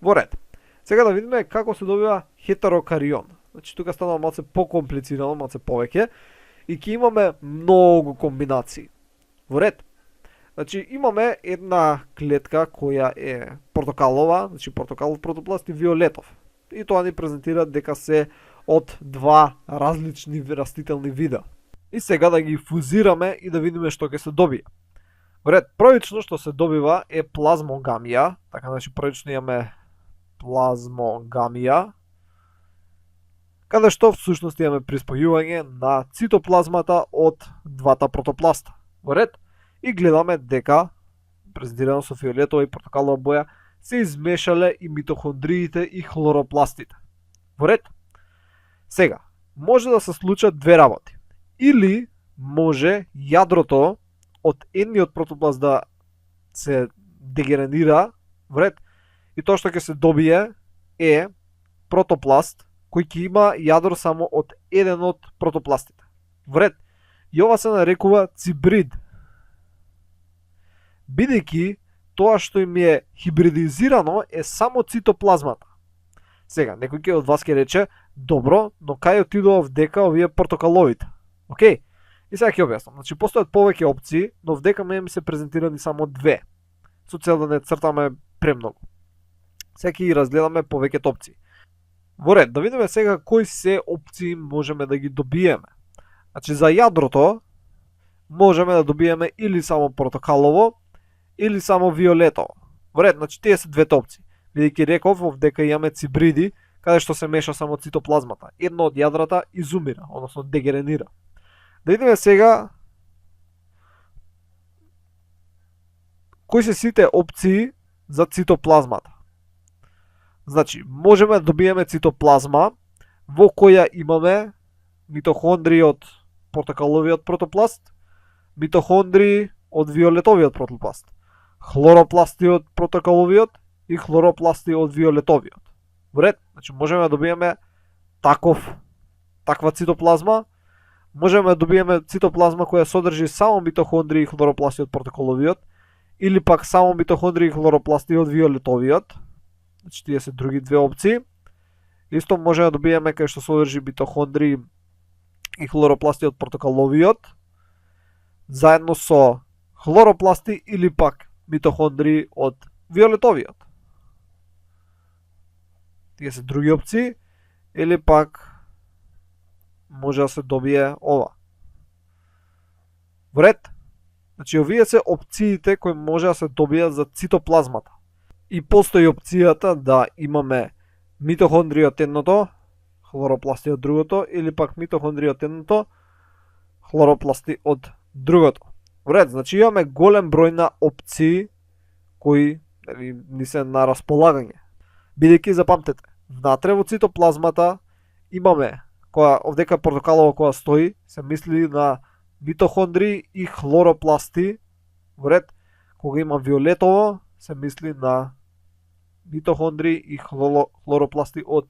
Во ред. Сега да видиме како се добива хетерокарион. Значи тука станува малце покомплицирано, малце повеќе и ќе имаме многу комбинации. Во ред. Значи имаме една клетка која е портокалова, значи портокалов протопласт и виолетов. И тоа ни презентира дека се од два различни растителни вида. И сега да ги фузираме и да видиме што ќе се добие. Во ред, првично што се добива е плазмогамија, така значи првично имаме плазмогамија, каде што всушност имаме приспојување на цитоплазмата од двата протопласта. Во ред, и гледаме дека, презентирано со фиолетова и портокалова боја, се измешале и митохондриите и хлоропластите. Во ред, сега, може да се случат две работи. Или може јадрото од едниот протопласт да се дегенерира, во ред, и тоа што ќе се добие е протопласт кој ќе има јадро само од еден од протопластите. Во ред, и ова се нарекува цибрид. Бидејќи тоа што им е хибридизирано е само цитоплазмата. Сега, некој од вас ќе рече, добро, но кај отидува вдека овие портокаловите? Океј, и сега ќе објаснам. Значи, постојат повеќе опции, но вдека ми се презентирани само две, со цел да не цртаме премногу. Сега ќе ги разгледаме повеќето опции. Во ред, да видиме сега кои се опции можеме да ги добиеме. Значи, за јадрото можеме да добиеме или само портокалово, или само виолетово. Во ред, значи тие се двете опции. Бидејќи реков овдека имаме цибриди, каде што се меша само цитоплазмата. Едно од јадрата изумира, односно дегенерира. Да видиме сега кои се сите опции за цитоплазмата. Значи, можеме да добиеме цитоплазма во која имаме митохондри од портокаловиот протопласт, митохондри од виолетовиот протопласт, хлоропласти од портокаловиот и хлоропласти од виолетовиот. Во ред, значи можеме да добиеме таква цитоплазма, можеме да добиеме цитоплазма која содржи само митохондри и хлоропласти од портокаловиот, или пак само митохондри и хлоропласти од виолетовиот. Значи тие се други две опции. Исто можеме да добиеме кај што содржи митохондри и хлоропласти од портокаловиот, заедно со хлоропласти или пак митохондри од виолетовиот. Тие се други опции, или пак може да се добие ова. Во ред, значи овие се опциите кои може да се добијат за цитоплазмата. И постои опцијата да имаме митохондри од едното, хлоропласти од другото, или пак митохондри од едното, хлоропласти од другото. Вред, значи имаме голем број на опции кои ни се на располагање. Бидејќи запамтете, внатре во цитоплазмата имаме која овдека портокалова која стои, се мисли на митохондри и хлоропласти. Вред, кога има виолетово, се мисли на митохондри и хлоропласти од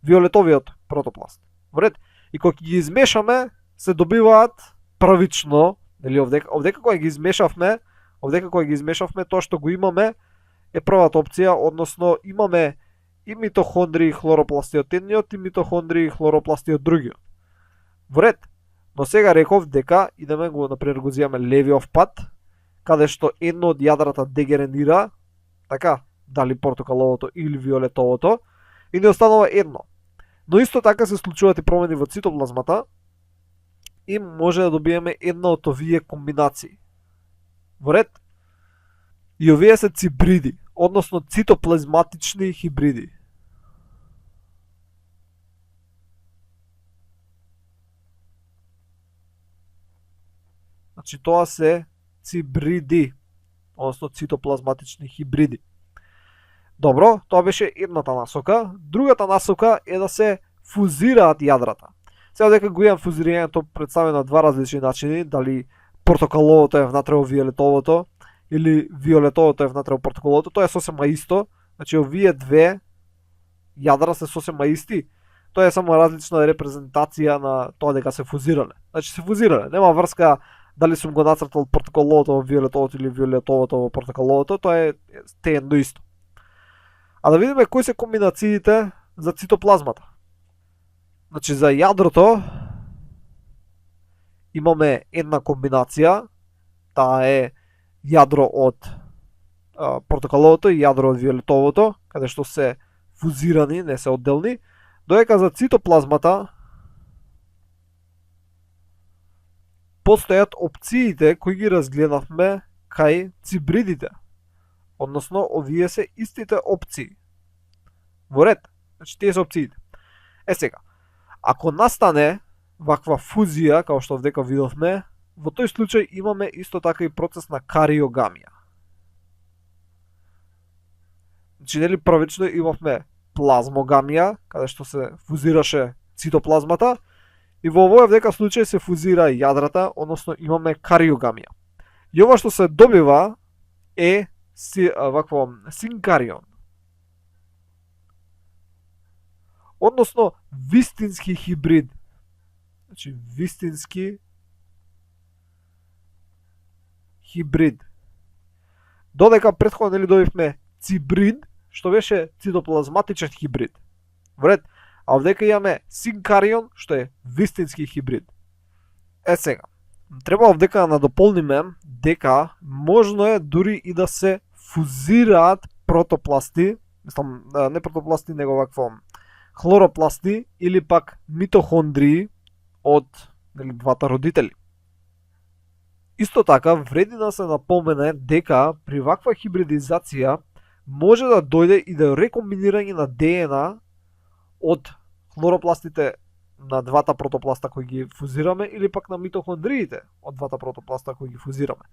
виолетовиот протопласт. Вред, и кога ги измешаме, се добиваат првично, нели овдека кога ги измешавме, тоа што го имаме е првата опција, односно имаме и митохондри и хлоропласти од едниот и митохондри и хлоропласти од другиот. Вред, но сега реков дека идеме например го земаме левиот пат, каде што едно од јадрата дегенерира, така, дали портокаловото или виолетовото, и не останува едно. Но исто така се случуваат и промени во цитоплазмата и може да добиеме една од овие комбинации. Во ред, и овие се цибриди, односно цитоплазматични хибриди. Значи тоа се цибриди, односно цитоплазматични хибриди. Добро, тоа беше едната насока. Другата насока е да се фузираат јадрата. Сега дека го имам фузирањето представено на два различни начини, дали портокаловото е внатре во виолетовото или виолетовото е внатре во портокаловото, тоа е сосема исто. Значи овие две јадра се сосема исти. Тоа е само различна репрезентација на тоа дека се фузирале. Значи се фузирале, нема врска дали сум го нацртал портокаловото во виолетовото или виолетовото во портокаловото, тоа е те едно исто. А да видиме кои се комбинациите за цитоплазмата. Значи за јадрото имаме една комбинација, таа е јадро од портокаловото и јадро од виолетовото, каде што се фузирани, не се одделни, додека за цитоплазмата постојат опциите кои ги разгледавме кај цибридите. Односно, овие се истите опции. Во ред, значи тие се опциите. Сега, ако настане ваква фузија, како што овдека видовме, во тој случај имаме исто така и процес на кариогамија. Значи, нели првично имавме плазмогамија, каде што се фузираше цитоплазмата, и во овој вдека случај се фузира јадрата, односно имаме кариогамија. И ова што се добива е вакво синкарион. Односно вистински хибрид. Значи вистински хибрид. Додека претходно нели добивме цибрид, што беше цитоплазматичен хибрид. Вред, а овдека имаме синкарион, што е вистински хибрид. Сега, треба овдека да надополниме дека можно е дури и да се фузираат протопласти, мислам, не протопласти, него вакво хлоропласти или пак митохондрии од двата родители. Исто така, вреди да се напомене дека при ваква хибридизација може да дојде и до рекомбинирање на ДНА од хлоропластите на двата протопласта кои ги фузираме или пак на митохондриите од двата протопласта кои ги фузираме.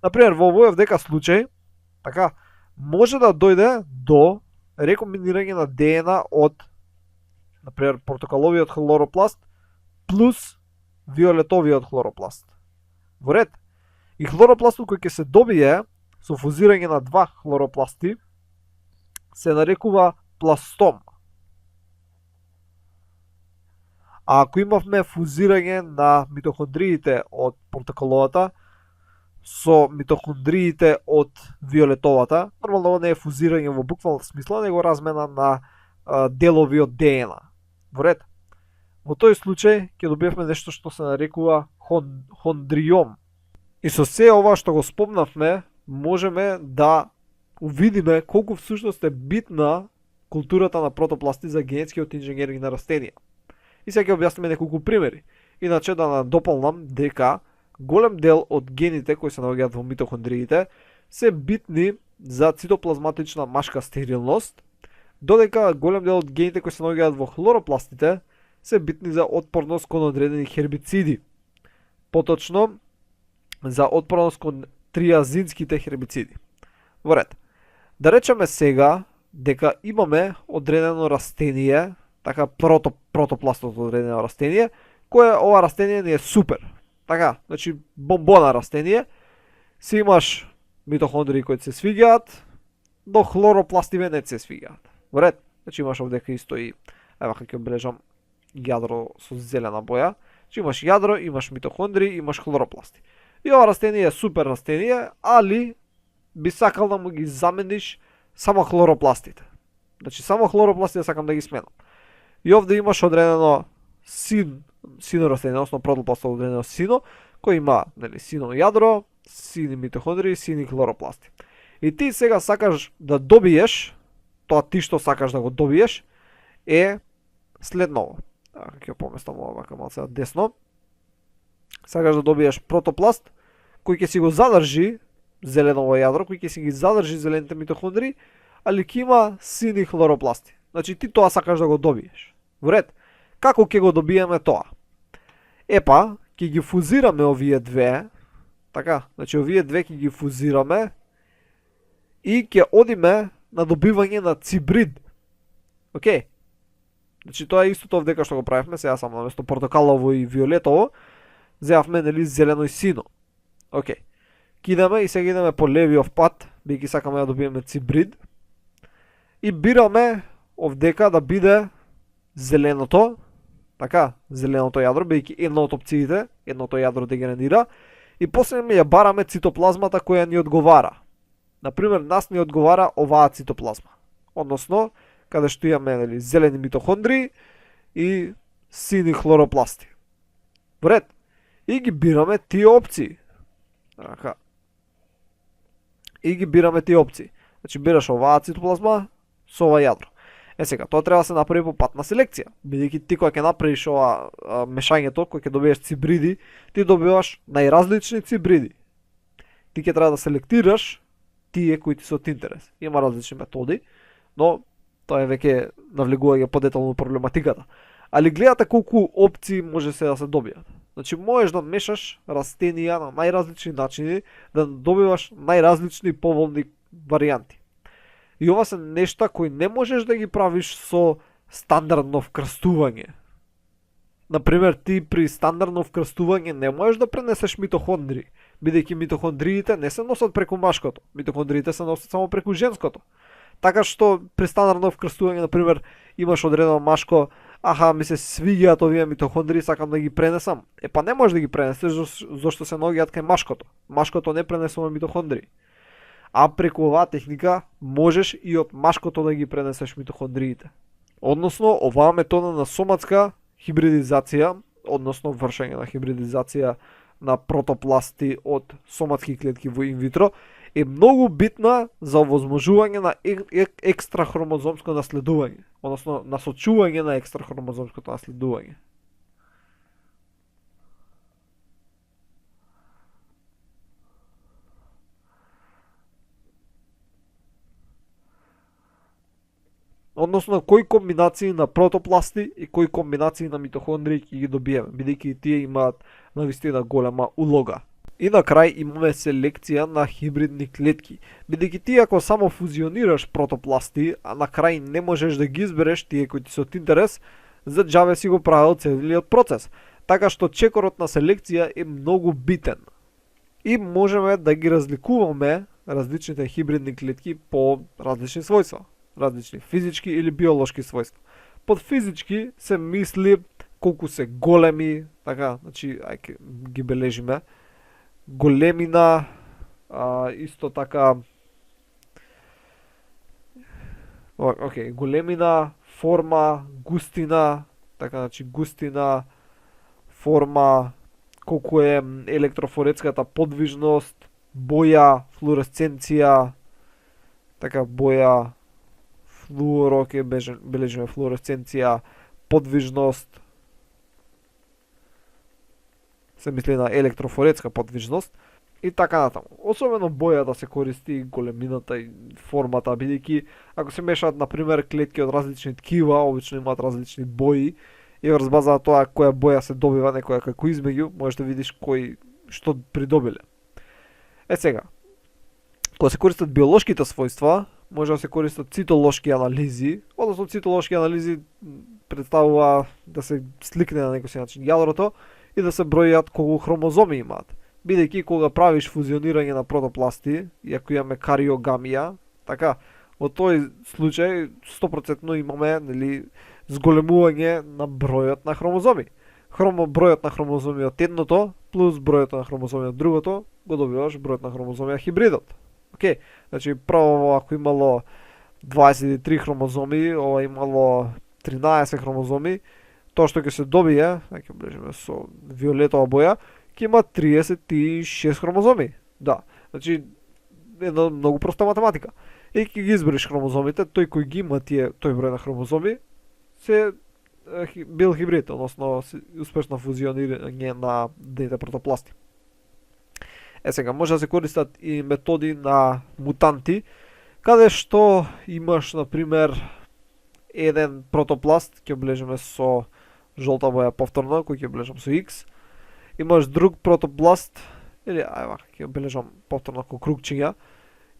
Например, во овој вдека случај, така, може да дојде до рекомбинирање на ДНА од, например, портокаловиот хлоропласт плюс виолетовиот хлоропласт. Во ред, и хлоропластот кој ќе се добие со фузирање на два хлоропласти се нарекува пластом. А ако имавме фузирање на митохондриите од портокаловата со митохондриите од виолетовата, нормално ова не е фузирање во буквална смисла, него размена на делови од ДНА. Во ред. Во тој случај ќе добиевме нешто што се нарекува хондриом. И со се ова што го спомнавме, можеме да увидиме колку всушност е битна културата на протопласти за генетскиот инженеринг на растенија. И сега ќе објасниме неколку примери. Иначе да надополнам дека голем дел од гените кои се наоѓаат во митохондриите се битни за цитоплазматична машка стерилност, додека голем дел од гените кои се наоѓаат во хлоропластите се битни за отпорност кон одредени хербициди. поточно за отпорност кон триазинските хербициди. Во ред. Да речеме сега дека имаме одредено растение, така протопластовото одредено растение, кое ова растение не е супер. Така, значи бомбона растение, си имаш митохондрии кои се свиѓаат, но хлоропластиве не се свиѓаат. Во ред, значи имаш овдека исто и, ева како ќе обележам јадро со зелена боја, значи имаш јадро, имаш митохондрии, имаш хлоропласти. И ова растение е супер растение, али би сакал да му ги замениш само хлоропластите. Значи само хлоропластите сакам да ги сменам. И овде имаш одредено сино растение, односно протопластово одредено сино, кој има, нели, сино јадро, сини митохондрии, сини хлоропласти. И ти сега сакаш да добиеш, тоа ти што сакаш да го добиеш, е следново. Ќе поместам ова вака малце десно. Сакаш да добиеш протопласт, кој ќе си го задржи зеленово јадро, кој ќе си ги задржи зелените митохондрии, али ќе има сини хлоропласти. Значи ти тоа сакаш да го добиеш. Во ред. Како ќе го добиеме тоа? Епа, ќе ги фузираме овие две, така, значи овие две ќе ги фузираме и ќе одиме на добивање на цибрид. Океј. Значи тоа е истото овдека што го правевме, сега само наместо портокалово и виолетово, земавме, нели, зелено и сино. Океј. Кидаме и сега идеме по левиот пат, бидејќи сакаме да добиеме цибрид. И бираме овдека да биде зеленото, така, зеленото јадро, бидејќи една од опциите, едното јадро дегенерира, и после ја бараме цитоплазмата која ни одговара. Например, нас ни одговара оваа цитоплазма. Односно, каде што имаме, нели, зелени митохондрии и сини хлоропласти. Во ред. И ги бираме тие опции. Така. И ги бираме тие опции. Значи бираш оваа цитоплазма со ова јадро. Е сега, тоа треба да се направи по пат на селекција, бидејќи ти кога ќе направиш ова мешањето, кога ќе добиеш цибриди, ти добиваш најразлични цибриди. Ти ќе треба да селектираш тие кои ти се од интерес. Има различни методи, но тоа е веќе навлегување подетално проблематиката. Али гледате колку опции може се да се добијат. Значи можеш да мешаш растенија на најразлични начини, да добиваш најразлични поволни варијанти. И ова се нешта кои не можеш да ги правиш со стандардно вкрстување. Например, ти при стандардно вкрстување не можеш да пренесеш митохондрии, бидејќи митохондриите не се носат преку машкото, митохондриите се носат само преку женското. Така што при стандардно вкрстување, например, имаш одредено машко, ми се свиѓаат овие митохондрии, сакам да ги пренесам. Епа не можеш да ги пренесеш зашто се наоѓаат кај машкото. Машкото не пренесува митохондрии. А преку оваа техника можеш и од машкото да ги пренесеш митохондриите. Односно, оваа метода на соматска хибридизација, односно вршење на хибридизација на протопласти од соматски клетки во инвитро, е многу битна за овозможување на екстрахромозомско наследување, односно насочување на екстрахромозомското наследување. Односно, кои комбинации на протопласти и кои комбинации на митохондрии ќе ги добиеме, бидејќи тие имаат навистина голема улога. И на крај имаме селекција на хибридни клетки, бидејќи ти ако само фузионираш протопласти, а на крај не можеш да ги избереш тие кои ти се од интерес, за џаве си го правил целиот процес. Така што чекорот на селекција е многу битен. И можеме да ги разликуваме различните хибридни клетки по различни својства, различни физички или биолошки својства. Под физички се мисли колку се големи, така, значи, ајде ги бележиме, големина, исто така, големина, форма, густина, така, значи густина, форма, колку е електрофоретската подвижност, боја, флуоресценција, така, боја, флуоро, ќе бележиме флуоресценција, подвижност, се мисли на електрофоретска подвижност и така натаму. Особено боја да се користи, големината и формата, бидејќи ако се мешаат, например, клетки од различни ткива, обично имаат различни бои и врз база на тоа која боја се добива, некоја како измеѓу, можеш да видиш кој што придобиле. Сега, кога се користат биолошките својства, може да се користат цитолошки анализи, односно цитолошки анализи представува да се сликне на некој начин јадрото и да се бројат колку хромозоми имаат. Бидејќи кога правиш фузионирање на протопласти, и ако имаме кариогамија, така, во тој случај 100% имаме, нели, зголемување на бројот на хромозоми. Бројот на хромозоми од едното плюс бројот на хромозоми од другото го добиваш бројот на хромозоми на хибридот. Океј, значи прво ако имало 23 хромозоми, ова имало 13 хромозоми, тоа што ќе се добие, ќе облежиме со виолетова боја, ќе има 36 хромозоми. Да, значи една многу проста математика. И ќе ги избереш хромозомите, тој кој ги има тој број на хромозоми, се бил хибрид, односно успешно фузионирање на двете протопласти. Сега, може да се користат и методи на мутанти, каде што имаш, например, еден протопласт, ќе облежиме со жолта боја повторно, кој ќе облежам со X, имаш друг протопласт, или ќе облежам повторно ко кругчиња,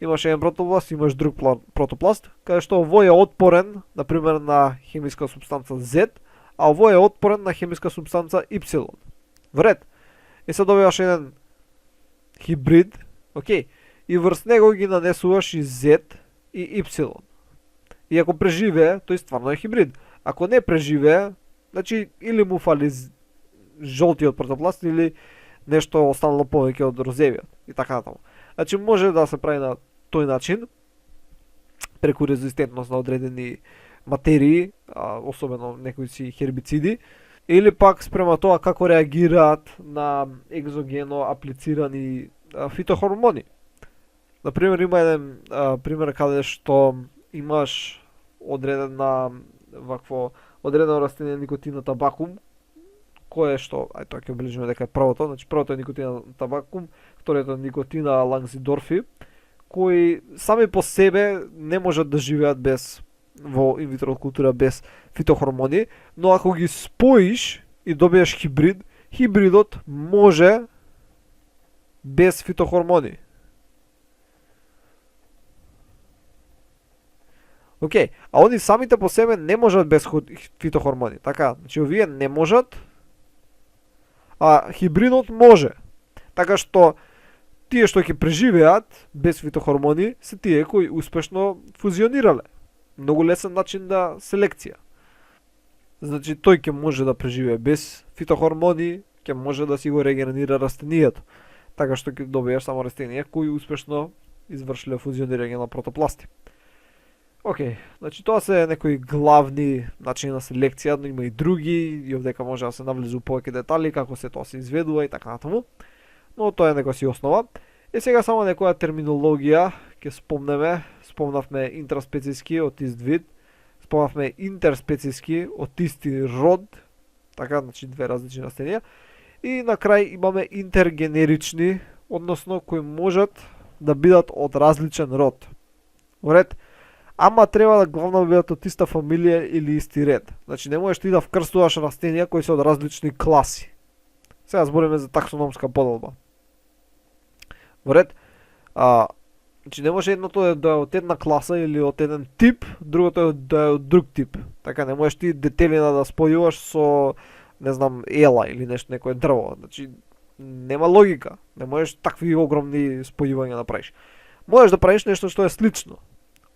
имаш еден протопласт, имаш друг протопласт, каде што овој е отпорен, например, на хемиска супстанца Z, а овој е отпорен на хемиска супстанца Y. Вред. И се добиваш еден хибрид, окей, и врз него ги нанесуваш и Z и Y. И ако преживее, тој стварно е хибрид. Ако не преживее, значи или му фали жолтиот протопласт или нешто останало повеќе од розевиот и така натаму. Значи може да се прави на тој начин преку резистентност на одредени материи, особено некои си хербициди, или пак спрема тоа како реагираат на екзогено аплицирани фитохормони. Например, има еден пример каде што имаш одредено растение никотина табакум, кое што, тоа ќе оближиме дека е првото, значи првото е никотина табакум, второто е никотина лангзидорфи, кои сами по себе не можат да живеат без во инвитро култура без фитохормони, но ако ги споиш и добиеш хибрид, хибридот може без фитохормони. Океј, а они самите по себе не можат без фитохормони, така, значи овие не можат, а хибридот може. Така што тие што ќе преживеат без фитохормони се тие кои успешно фузионирале. Многу лесен начин да селекција. Значи тој ќе може да преживее без фитохормони, ќе може да си го регенерира растенијето. Така што ќе добиеш само растенија кои успешно извршиле фузионирање на протопласти. Океј, значи тоа се некои главни начини на селекција, но има и други, и овдека може да се навлезу повеќе детали како се тоа се изведува и така натаму. Но тоа е некоја си основа. И сега само некоја терминологија ќе спомнавме интраспециски од ист вид, спомнавме интерспециски од исти род, така, значи две различни растенија, и на крај имаме интергенерични, односно кои можат да бидат од различен род. Уред, ама треба да главно бидат од иста фамилија или исти ред. Значи не можеш ти да вкрстуваш растенија кои се од различни класи. Сега збориме за таксономска поделба. Во ред, значи не може едното да е од една класа или од еден тип, другото да е од друг тип. Така не можеш ти детелина да спојуваш со, не знам, ела или нешто, некое дрво. Значи нема логика. Не можеш такви огромни спојувања да правиш. Можеш да правиш нешто што е слично,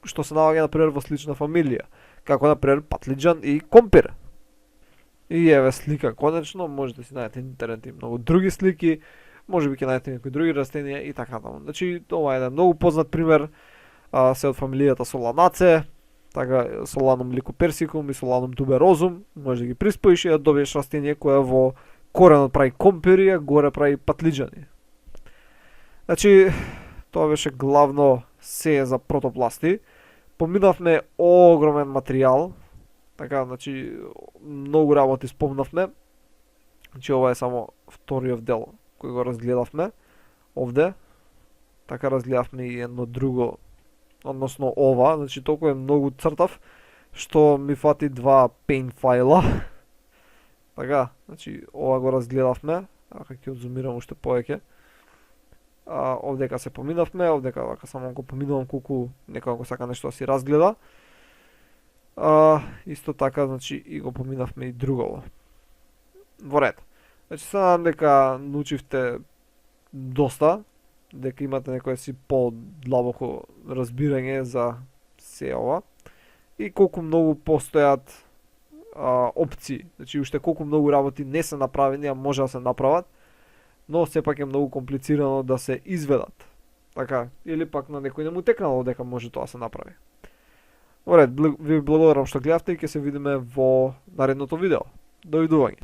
што се наоѓа например во слична фамилија, како например патлиџан и компир. И еве слика конечно, може да си најдете интернет и многу други слики, може би ќе најдете некои други растенија и така натаму. Значи ова е еден многу познат пример, се од фамилијата Соланаце, така Solanum lycopersicum и Solanum tuberosum, може да ги приспоиш и да добиеш растение кое во коренот прави компири, а горе прави патлиџани. Значи тоа беше главно се за протопласти. Поминавме огромен материјал, така, значи, многу работи спомнавме. Значи, ова е само вториот дел кој го разгледавме овде. Така разгледавме и едно друго, односно ова, значи толку е многу цртав, што ми фати два paint фајла. Така, значи ова го разгледавме, ако ќе зумирам уште повеќе. Овдека се поминавме, овдека вака само го поминувам колку некако сака нешто да си разгледа. Исто така, значи, и го поминавме и другово. Во ред. Значи, се надам дека научивте доста, дека имате некој си по-длабоко разбирање за се ова и колку многу постојат опции, значи уште колку многу работи не се направени, а може да се направат, но сепак е многу комплицирано да се изведат. Така, или пак на некој не му текнало дека може тоа да се направи. Во ред, ви благодарам што гледавте и ќе се видиме во наредното видео. Довидување.